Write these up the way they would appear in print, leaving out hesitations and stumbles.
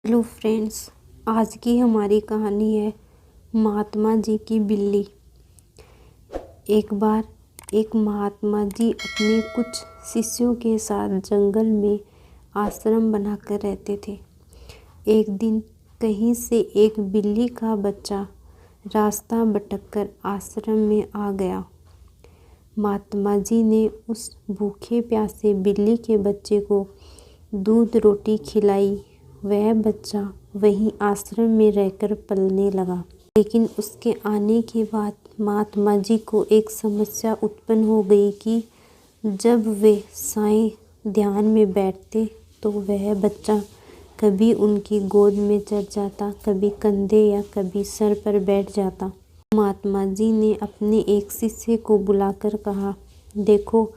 Hello friends, आज की हमारी कहानी है महात्मा जी की बिल्ली। एक बार एक महात्मा जी अपने कुछ शिष्यों के साथ जंगल में आश्रम बनाकर रहते थे। एक दिन कहीं से एक बिल्ली का बच्चा रास्ता भटककर आश्रम में आ गया। महात्मा जी ने उस भूखे प्यासे बिल्ली के बच्चे को दूध रोटी खिलाई। वह बच्चा वहीं आश्रम में रहकर पलने लगा। लेकिन उसके आने के बाद महात्मा जी को एक समस्या उत्पन्न हो गई कि जब वे साईं ध्यान में बैठते तो वह बच्चा कभी उनकी गोद में चढ़ जाता, कभी कंधे या कभी सर पर बैठ जाता। महात्मा जी ने अपने एक शिष्य को बुलाकर कहा, देखो,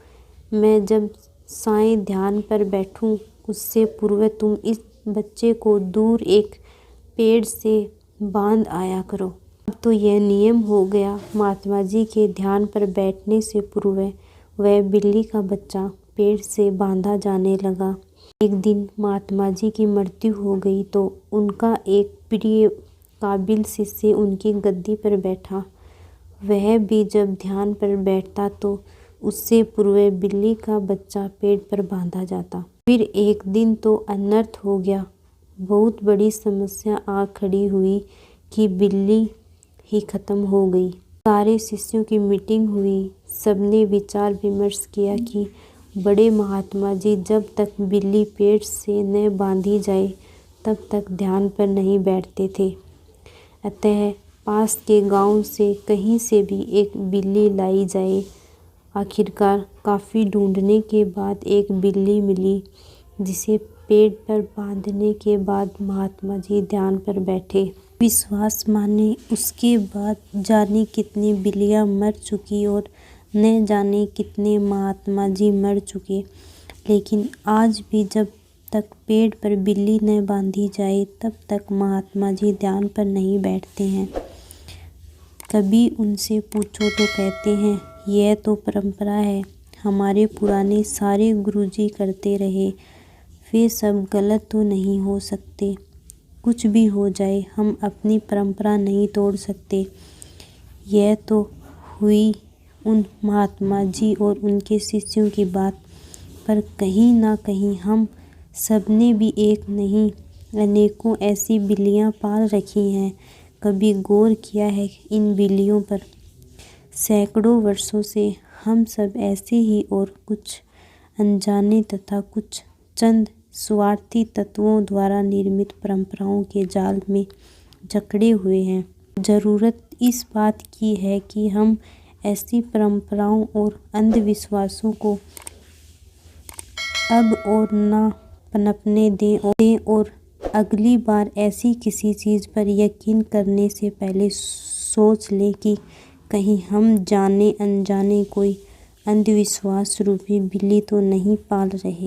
मैं जब साईं ध्यान पर बैठूं उससे पूर्व तुम इस बच्चे को दूर एक पेड़ से बांध आया करो। अब तो यह नियम हो गया। महात्मा जी के ध्यान पर बैठने से पूर्व वह बिल्ली का बच्चा पेड़ से बांधा जाने लगा। एक दिन महात्मा जी की मृत्यु हो गई तो उनका एक प्रिय काबिल शिष्य उनकी गद्दी पर बैठा। वह भी जब ध्यान पर बैठता तो उससे पूर्व बिल्ली का बच्चा पेड़ पर बांधा जाता। फिर एक दिन तो अनर्थ हो गया। बहुत बड़ी समस्या आ खड़ी हुई कि बिल्ली ही खत्म हो गई। सारे शिष्यों की मीटिंग हुई। सबने विचार विमर्श किया कि बड़े महात्मा जी जब तक बिल्ली पेड़ से न बांधी जाए तब तक ध्यान पर नहीं बैठते थे। अतः पास के गांव से कहीं से भी एक बिल्ली लाई जाए। आखिरकार काफ़ी ढूंढने के बाद एक बिल्ली मिली, जिसे पेड़ पर बांधने के बाद महात्मा जी ध्यान पर बैठे। विश्वास माने उसके बाद जाने कितनी बिल्लियां मर चुकी और न जाने कितने महात्मा जी मर चुके। लेकिन आज भी जब तक पेड़ पर बिल्ली न बांधी जाए तब तक महात्मा जी ध्यान पर नहीं बैठते हैं। कभी उनसे पूछो तो कहते हैं, यह तो परंपरा है, हमारे पुराने सारे गुरुजी करते रहे, वे सब गलत तो नहीं हो सकते। कुछ भी हो जाए हम अपनी परंपरा नहीं तोड़ सकते। यह तो हुई उन महात्मा जी और उनके शिष्यों की बात, पर कहीं ना कहीं हम सबने भी एक नहीं अनेकों ऐसी बिल्लियां पाल रखी हैं। कभी गौर किया है इन बिल्लियों पर? सैकड़ों वर्षों से हम सब ऐसे ही और कुछ अनजाने तथा कुछ चंद स्वार्थी तत्वों द्वारा निर्मित परंपराओं के जाल में जकड़े हुए हैं। ज़रूरत इस बात की है कि हम ऐसी परंपराओं और अंधविश्वासों को अब और ना पनपने दें और अगली बार ऐसी किसी चीज़ पर यकीन करने से पहले सोच लें कि कहीं हम जाने अनजाने कोई अंधविश्वास रूपी बिल्ली तो नहीं पाल रहे।